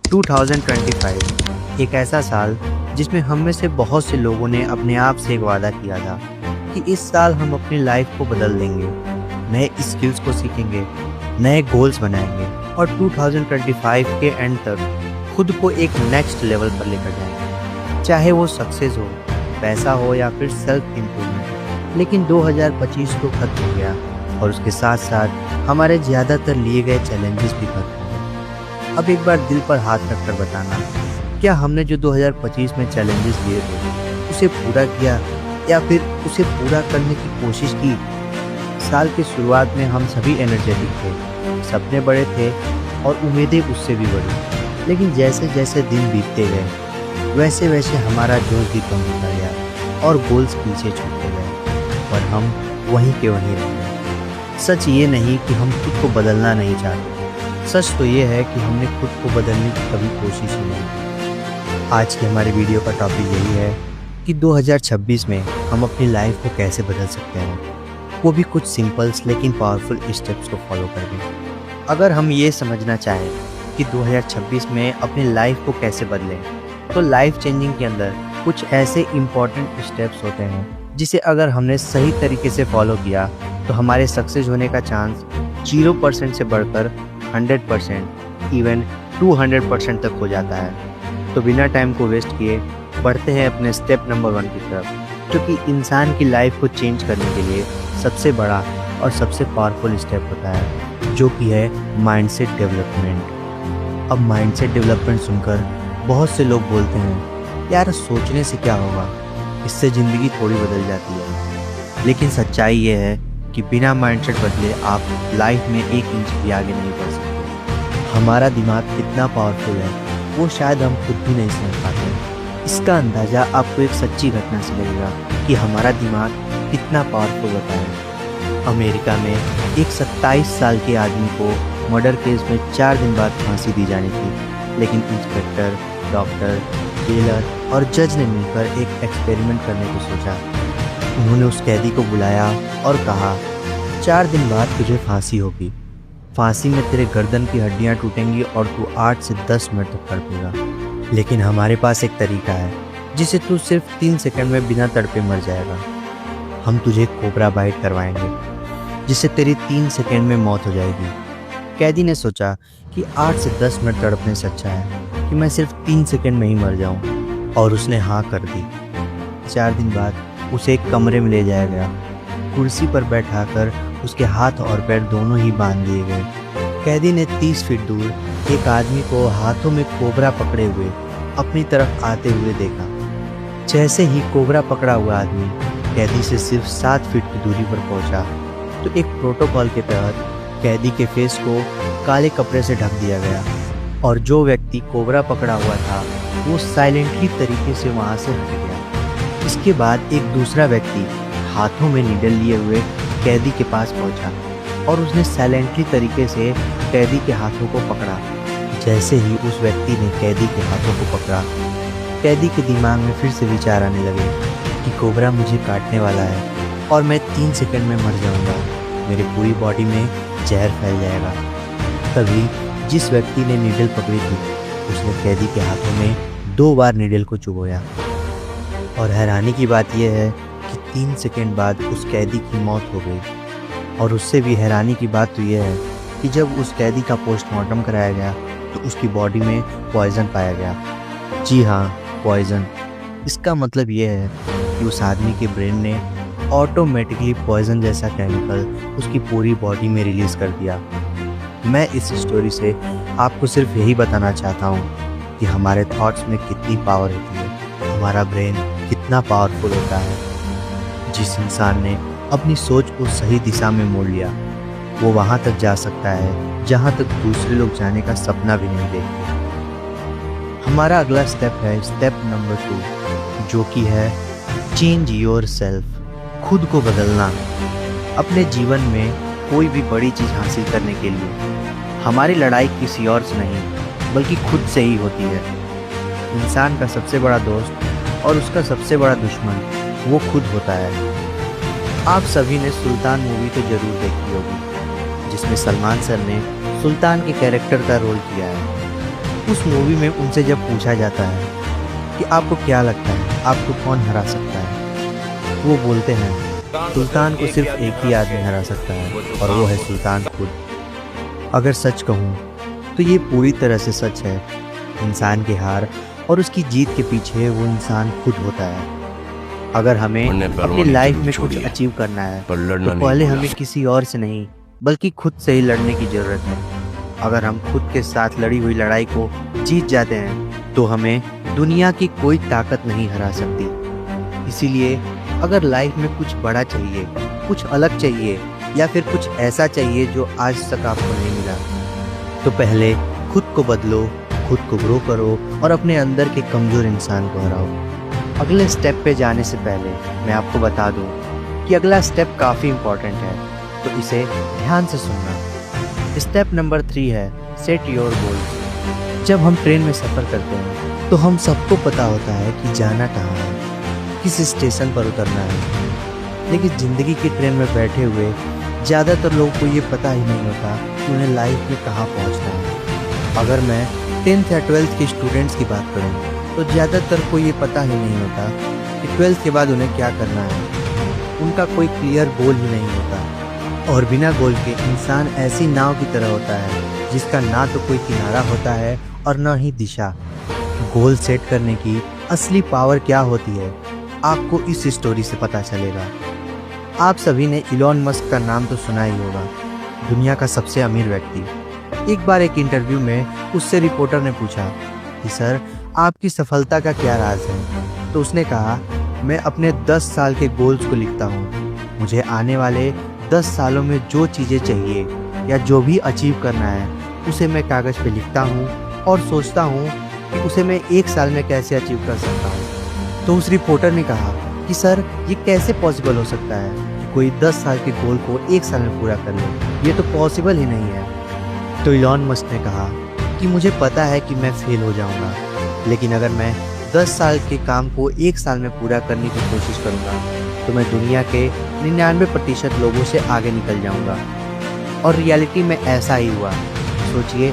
2025 एक ऐसा साल जिसमें हम में से बहुत से लोगों ने अपने आप से एक वादा किया था कि इस साल हम अपनी लाइफ को बदल देंगे, नए स्किल्स को सीखेंगे, नए गोल्स बनाएंगे और 2025 के एंड तक खुद को एक नेक्स्ट लेवल पर लेकर जाएंगे, चाहे वो सक्सेस हो, पैसा हो या फिर सेल्फ इम्प्रूवमेंट। लेकिन 2025 तो खत्म हो गया और उसके साथ साथ हमारे ज़्यादातर लिए गए चैलेंजेस भी खत्म हो गए। अब एक बार दिल पर हाथ रखकर बताना, क्या हमने जो 2025 में चैलेंजेस लिए थे उसे पूरा किया या फिर उसे पूरा करने की कोशिश की? साल की शुरुआत में हम सभी एनर्जेटिक थे, सपने बड़े थे और उम्मीदें उससे भी बड़ी। लेकिन जैसे जैसे दिन बीतते गए वैसे वैसे हमारा जोश भी कम होता गया और गोल्स पीछे छूटते गए और हम वहीं के वहीं रह गए। सच ये नहीं कि हम खुद को बदलना नहीं चाहते, सच तो ये है कि हमने खुद को बदलने की कभी कोशिश ही नहीं की। आज की हमारी वीडियो का टॉपिक यही है कि 2026 में हम अपनी लाइफ को कैसे बदल सकते हैं, वो भी कुछ सिंपल्स लेकिन पावरफुल स्टेप्स को फॉलो करके। अगर हम ये समझना चाहें कि 2026 में अपनी लाइफ को कैसे बदलें, तो लाइफ चेंजिंग के अंदर कुछ ऐसे इम्पॉर्टेंट स्टेप्स होते हैं जिसे अगर हमने सही तरीके से फॉलो किया तो हमारे सक्सेस होने का चांस 0% से बढ़कर 100%, इवन 200% तक हो जाता है। तो बिना टाइम को वेस्ट किए बढ़ते हैं अपने स्टेप नंबर 1 की तरफ, जो कि इंसान की लाइफ को चेंज करने के लिए सबसे बड़ा और सबसे पावरफुल स्टेप होता है, जो कि है माइंडसेट डेवलपमेंट। अब माइंडसेट डेवलपमेंट सुनकर बहुत से लोग बोलते हैं, यार सोचने से क्या होगा, इससे ज़िंदगी थोड़ी बदल जाती है। लेकिन सच्चाई ये है कि बिना माइंडसेट बदले आप लाइफ में 1 इंच भी आगे नहीं बढ़ सकते। हमारा दिमाग कितना पावरफुल है वो शायद हम खुद भी नहीं समझ पाते। इसका अंदाज़ा आपको एक सच्ची घटना से लगेगा कि हमारा दिमाग कितना पावरफुल होता है। अमेरिका में एक 27 साल के आदमी को मर्डर केस में 4 दिन बाद फांसी दी जानी थी, लेकिन इंस्पेक्टर, डॉक्टर, जेलर और जज ने मिलकर एक एक्सपेरिमेंट करने को सोचा। उन्होंने उस कैदी को बुलाया और कहा, 4 दिन बाद तुझे फांसी होगी। फांसी में तेरे गर्दन की हड्डियां टूटेंगी और तू 8 से 10 मिनट तक तड़पेगा। लेकिन हमारे पास एक तरीका है जिसे तू सिर्फ 3 सेकंड में बिना तड़पे मर जाएगा। हम तुझे कोबरा बाइट करवाएंगे जिससे तेरी 3 सेकंड में मौत हो जाएगी। कैदी ने सोचा कि 8 से 10 मिनट तड़पने से अच्छा है कि मैं सिर्फ 3 सेकंड में ही मर जाऊं, और उसने हाँ कर दी। 4 दिन बाद उसे एक कमरे में ले जाया गया। कुर्सी पर बैठाकर उसके हाथ और पैर दोनों ही बांध दिए गए। कैदी ने 30 फीट दूर एक आदमी को हाथों में कोबरा पकड़े हुए अपनी तरफ आते हुए देखा। जैसे ही कोबरा पकड़ा हुआ आदमी कैदी से सिर्फ 7 फीट की दूरी पर पहुंचा, तो एक प्रोटोकॉल के तहत कैदी के फेस को काले कपड़े से ढक दिया गया और जो व्यक्ति कोबरा पकड़ा हुआ था वो साइलेंटली तरीके से वहां से हट गया। इसके बाद एक दूसरा व्यक्ति हाथों में नीडल लिए हुए कैदी के पास पहुंचा और उसने साइलेंटली तरीके से कैदी के हाथों को पकड़ा। जैसे ही उस व्यक्ति ने कैदी के हाथों को पकड़ा, कैदी के दिमाग में फिर से विचार आने लगे कि कोबरा मुझे काटने वाला है और मैं 3 सेकंड में मर जाऊंगा, मेरी पूरी बॉडी में जहर फैल जाएगा। तभी जिस व्यक्ति ने नीडल पकड़ी थी उसने कैदी के हाथों में 2 बार नीडल को चुभोया। और हैरानी की बात यह है कि 3 सेकंड बाद उस कैदी की मौत हो गई। और उससे भी हैरानी की बात तो यह है कि जब उस कैदी का पोस्टमार्टम कराया गया तो उसकी बॉडी में पॉइज़न पाया गया। जी हाँ, पॉइज़न। इसका मतलब यह है कि उस आदमी के ब्रेन ने ऑटोमेटिकली पॉइज़न जैसा केमिकल उसकी पूरी बॉडी में रिलीज़ कर दिया। मैं इस स्टोरी से आपको सिर्फ यही बताना चाहता हूँ कि हमारे थॉट्स में कितनी पावर होती है, हमारा ब्रेन कितना पावरफुल होता है। जिस इंसान ने अपनी सोच को सही दिशा में मोड़ लिया वो वहाँ तक जा सकता है जहाँ तक दूसरे लोग जाने का सपना भी नहीं देखते। हमारा अगला स्टेप है स्टेप नंबर 2, जो कि है चेंज योर सेल्फ, खुद को बदलना। अपने जीवन में कोई भी बड़ी चीज़ हासिल करने के लिए हमारी लड़ाई किसी और से नहीं बल्कि खुद से ही होती है। इंसान का सबसे बड़ा दोस्त और उसका सबसे बड़ा दुश्मन वो खुद होता है। आप सभी ने सुल्तान मूवी तो ज़रूर देखी होगी, जिसमें सलमान सर ने सुल्तान के कैरेक्टर का रोल किया है। उस मूवी में उनसे जब पूछा जाता है कि आपको क्या लगता है आपको कौन हरा सकता है, वो बोलते हैं सुल्तान को सिर्फ एक ही आदमी हरा सकता है और वो है सुल्तान खुद। अगर सच कहूँ तो ये पूरी तरह से सच है। इंसान की हार और उसकी जीत के पीछे वो इंसान खुद होता है। अगर हमें अपनी लाइफ में कुछ अचीव करना है तो पहले हमें किसी और से नहीं बल्कि खुद से ही लड़ने की ज़रूरत है। अगर हम खुद के साथ लड़ी हुई लड़ाई को जीत जाते हैं तो हमें दुनिया की कोई ताकत नहीं हरा सकती। इसीलिए अगर लाइफ में कुछ बड़ा चाहिए, कुछ अलग चाहिए या फिर कुछ ऐसा चाहिए जो आज तक आपको नहीं मिला, तो पहले खुद को बदलो, खुद को ग्रो करो और अपने अंदर के कमज़ोर इंसान को हराओ। अगले स्टेप पे जाने से पहले मैं आपको बता दूं कि अगला स्टेप काफ़ी इम्पोर्टेंट है, तो इसे ध्यान से सुनना। स्टेप नंबर 3 है सेट योर गोल्स। जब हम ट्रेन में सफ़र करते हैं तो हम सबको पता होता है कि जाना कहाँ है, किस स्टेशन पर उतरना है, लेकिन ज़िंदगी की ट्रेन में बैठे हुए ज़्यादातर लोगों को ये पता ही नहीं होता कि उन्हें लाइफ में कहाँ पहुँचना है। अगर मैं 10th या 12th के स्टूडेंट्स की बात करूँ तो ज़्यादातर को ये पता ही नहीं होता कि 12th के बाद उन्हें क्या करना है। उनका कोई क्लियर गोल ही नहीं होता और बिना गोल के इंसान ऐसी नाव की तरह होता है जिसका ना तो कोई किनारा होता है और ना ही दिशा। गोल सेट करने की असली पावर क्या होती है आपको इस स्टोरी से पता चलेगा। आप सभी ने इलॉन मस्क का नाम तो सुना ही होगा, दुनिया का सबसे अमीर व्यक्ति। एक बार एक इंटरव्यू में उससे रिपोर्टर ने पूछा कि सर आपकी सफलता का क्या राज है, तो उसने कहा मैं अपने 10 साल के गोल्स को लिखता हूँ। मुझे आने वाले 10 सालों में जो चीज़ें चाहिए या जो भी अचीव करना है उसे मैं कागज़ पे लिखता हूँ और सोचता हूँ कि उसे मैं 1 साल में कैसे अचीव कर सकता हूँ। तो उस रिपोर्टर ने कहा कि सर ये कैसे पॉसिबल हो सकता है कि कोई 10 साल के गोल को 1 साल में पूरा कर ले, ये तो पॉसिबल ही नहीं है। तो इलॉन मस्क ने कहा कि मुझे पता है कि मैं फेल हो जाऊँगा, लेकिन अगर मैं 10 साल के काम को 1 साल में पूरा करने की कोशिश करूँगा तो मैं दुनिया के 99% लोगों से आगे निकल जाऊँगा। और रियलिटी में ऐसा ही हुआ। सोचिए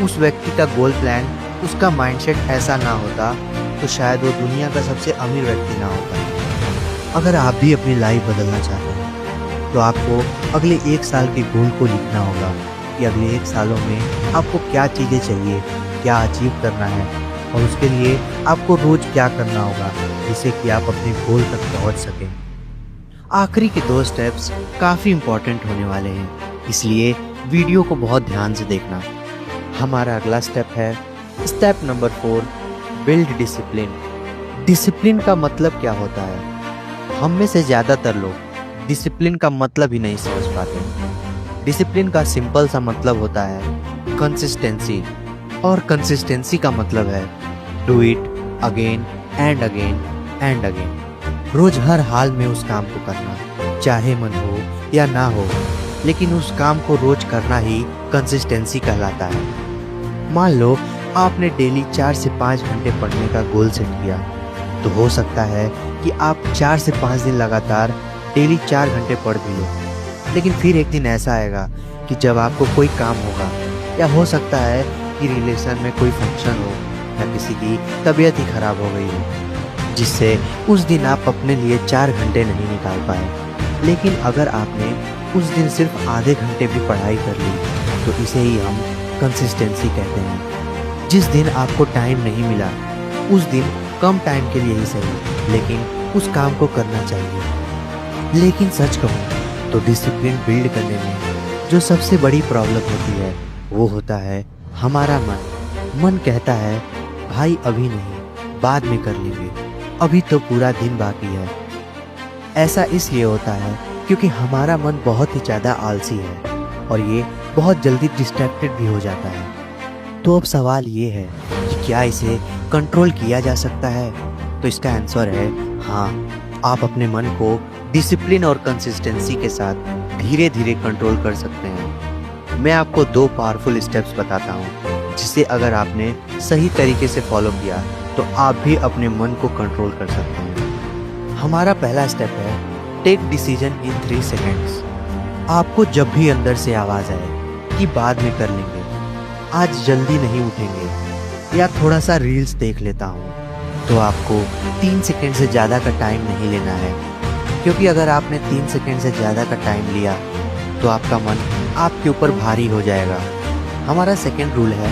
उस व्यक्ति का गोल प्लान, उसका माइंडसेट ऐसा ना होता तो शायद वो दुनिया का सबसे अमीर व्यक्ति ना होता। अगर आप भी अपनी लाइफ बदलना चाहते हैं तो आपको अगले 1 साल के गोल को लिखना होगा कि अगले 1 सालों में आपको क्या चीज़ें चाहिए, क्या अचीव करना है और उसके लिए आपको रोज़ क्या करना होगा जिससे कि आप अपने गोल तक पहुंच सकें। आखिरी के 2 स्टेप्स काफ़ी इम्पोर्टेंट होने वाले हैं, इसलिए वीडियो को बहुत ध्यान से देखना। हमारा अगला स्टेप है step number 4 build discipline. Discipline का मतलब क्या होता है? हम में से ज़्यादातर लोग डिसिप्लिन का मतलब ही नहीं समझ पाते। डिसिप्लिन का सिंपल सा मतलब होता है कंसिस्टेंसी, और कंसिस्टेंसी का मतलब है do it again and again and again. रोज हर हाल में उस काम को करना, चाहे मन हो या ना हो, लेकिन उस काम को रोज करना ही कंसिस्टेंसी कहलाता है। मान लो आपने डेली 4 से 5 घंटे पढ़ने का गोल सेट किया, तो हो सकता है कि आप 4 से 5 दिन लगातार डेली 4 घंटे पढ़ भी लो, लेकिन फिर एक दिन ऐसा आएगा कि जब आपको कोई काम होगा, या हो सकता है कि रिलेशन में कोई फंक्शन हो या किसी की तबीयत ही खराब हो गई हो, जिससे उस दिन आप अपने लिए 4 घंटे नहीं निकाल पाए। लेकिन अगर आपने उस दिन सिर्फ आधे घंटे भी पढ़ाई कर ली, तो इसे ही हम कंसिस्टेंसी कहते हैं। जिस दिन आपको टाइम नहीं मिला, उस दिन कम टाइम के लिए ही सही, लेकिन उस काम को करना चाहिए। लेकिन सच कहूँ तो डिसिप्लिन बिल्ड करने में जो सबसे बड़ी प्रॉब्लम होती है वो होता है हमारा मन। मन कहता है भाई अभी नहीं, बाद में कर लेंगे, अभी तो पूरा दिन बाकी है। ऐसा इसलिए होता है क्योंकि हमारा मन बहुत ही ज़्यादा आलसी है और ये बहुत जल्दी डिस्ट्रैक्टेड भी हो जाता है। तो अब सवाल ये है कि क्या इसे कंट्रोल किया जा सकता है? तो इसका आंसर है हाँ, आप अपने मन को डिसिप्लिन और कंसिस्टेंसी के साथ धीरे धीरे कंट्रोल कर सकते हैं। मैं आपको 2 पावरफुल स्टेप्स बताता हूँ, जिसे अगर आपने सही तरीके से फॉलो किया तो आप भी अपने मन को कंट्रोल कर सकते हैं। हमारा पहला स्टेप है टेक डिसीजन इन 3 सेकेंड्स। आपको जब भी अंदर से आवाज़ आए कि बाद में कर लेंगे, आज जल्दी नहीं उठेंगे, या थोड़ा सा रील्स देख लेता हूँ, तो आपको 3 सेकंड से ज़्यादा का टाइम नहीं लेना है, क्योंकि अगर आपने 3 सेकंड से ज़्यादा का टाइम लिया तो आपका मन आपके ऊपर भारी हो जाएगा। हमारा सेकंड रूल है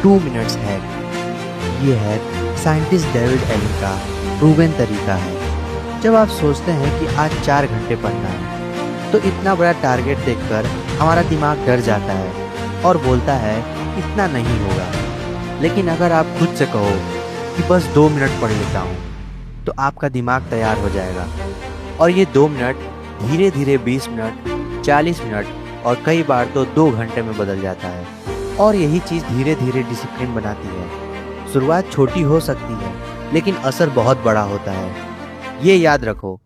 2 मिनट्स हैक। ये हैक साइंटिस्ट डेविड एलन का प्रूवन तरीका है। जब आप सोचते हैं कि आज 4 घंटे पढ़ना है, तो इतना बड़ा टारगेट देखकर हमारा दिमाग डर जाता है और बोलता है इतना नहीं होगा। लेकिन अगर आप खुद से कहो कि बस 2 मिनट पढ़ लेता हूँ, तो आपका दिमाग तैयार हो जाएगा और ये 2 मिनट धीरे धीरे 20 मिनट, 40 मिनट और कई बार तो 2 घंटे में बदल जाता है। और यही चीज़ धीरे धीरे डिसिप्लिन बनाती है। शुरुआत छोटी हो सकती है, लेकिन असर बहुत बड़ा होता है। ये याद रखो,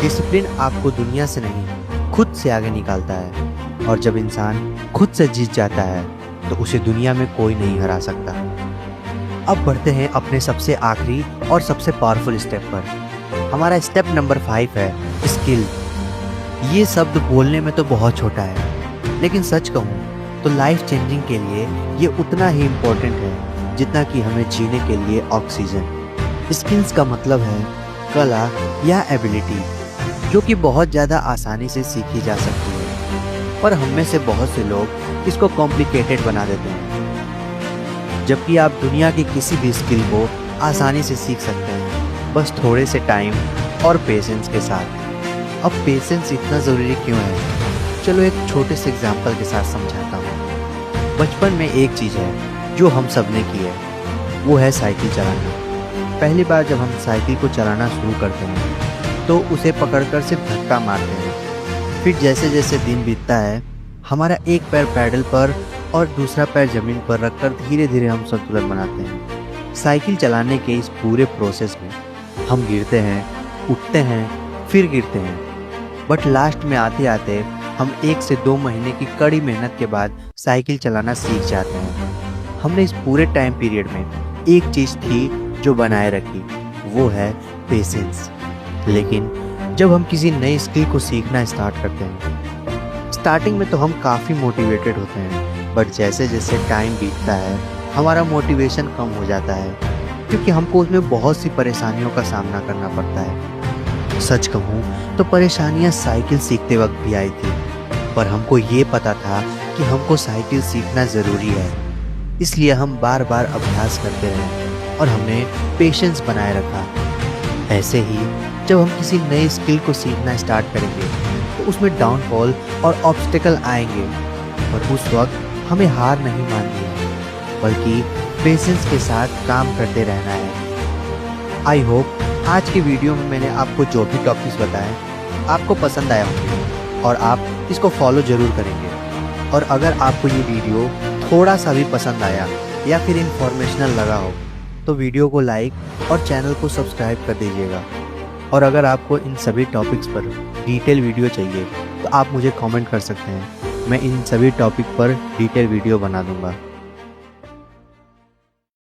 डिसिप्लिन आपको दुनिया से नहीं, खुद से आगे निकालता है। और जब इंसान खुद से जीत जाता है, तो उसे दुनिया में कोई नहीं हरा सकता। अब बढ़ते हैं अपने सबसे आखिरी और सबसे पावरफुल स्टेप पर। हमारा स्टेप नंबर 5 है स्किल। ये शब्द बोलने में तो बहुत छोटा है, लेकिन सच कहूँ तो लाइफ चेंजिंग के लिए ये उतना ही इम्पोर्टेंट है जितना कि हमें जीने के लिए ऑक्सीजन। स्किल्स का मतलब है कला या एबिलिटी, जो कि बहुत ज़्यादा आसानी से सीखी जा सकती है, पर हम में से बहुत से लोग इसको कॉम्प्लिकेटेड बना देते हैं। जबकि आप दुनिया की किसी भी स्किल को आसानी से सीख सकते हैं, बस थोड़े से टाइम और पेशेंस के साथ। अब पेशेंस इतना ज़रूरी क्यों है? चलो एक छोटे से एग्जाम्पल के साथ समझाता हूँ। बचपन में एक चीज़ है जो हम सब ने की है, वो है साइकिल चलाना। पहली बार जब हम साइकिल को चलाना शुरू करते हैं, तो उसे पकड़कर सिर्फ धक्का मारते हैं। फिर जैसे जैसे दिन बीतता है, हमारा एक पैर पैडल पर और दूसरा पैर ज़मीन पर रखकर धीरे धीरे हम संतुलन बनाते हैं। साइकिल चलाने के इस पूरे प्रोसेस में हम गिरते हैं, उठते हैं, फिर गिरते हैं, बट लास्ट में आते आते हम 1 से 2 महीने की कड़ी मेहनत के बाद साइकिल चलाना सीख जाते हैं। हमने इस पूरे टाइम पीरियड में एक चीज़ थी जो बनाए रखी, वो है पेशेंस। लेकिन जब हम किसी नई स्किल को सीखना स्टार्ट करते हैं, स्टार्टिंग में तो हम काफ़ी मोटिवेटेड होते हैं, बट जैसे जैसे टाइम बीतता है हमारा मोटिवेशन कम हो जाता है, क्योंकि हमको उसमें बहुत सी परेशानियों का सामना करना पड़ता है। सच कहूँ तो परेशानियाँ साइकिल सीखते वक्त भी आई थी, पर हमको ये पता था कि हमको साइकिल सीखना ज़रूरी है, इसलिए हम बार बार अभ्यास करते रहे और हमने पेशेंस बनाए रखा। ऐसे ही जब हम किसी नई स्किल को सीखना स्टार्ट करेंगे, तो उसमें डाउनफॉल और ऑब्स्टिकल आएंगे, और उस वक्त हमें हार नहीं माननी है, बल्कि पेशेंस के साथ काम करते रहना है। आई होप आज के वीडियो में मैंने आपको जो भी टॉपिक्स बताए आपको पसंद आया होंगे और आप इसको फॉलो ज़रूर करेंगे। और अगर आपको ये वीडियो थोड़ा सा भी पसंद आया या फिर इन्फॉर्मेशनल लगा हो, तो वीडियो को लाइक और चैनल को सब्सक्राइब कर दीजिएगा। और अगर आपको इन सभी टॉपिक्स पर डिटेल वीडियो चाहिए, तो आप मुझे कमेंट कर सकते हैं, मैं इन सभी टॉपिक पर डिटेल वीडियो बना दूंगा।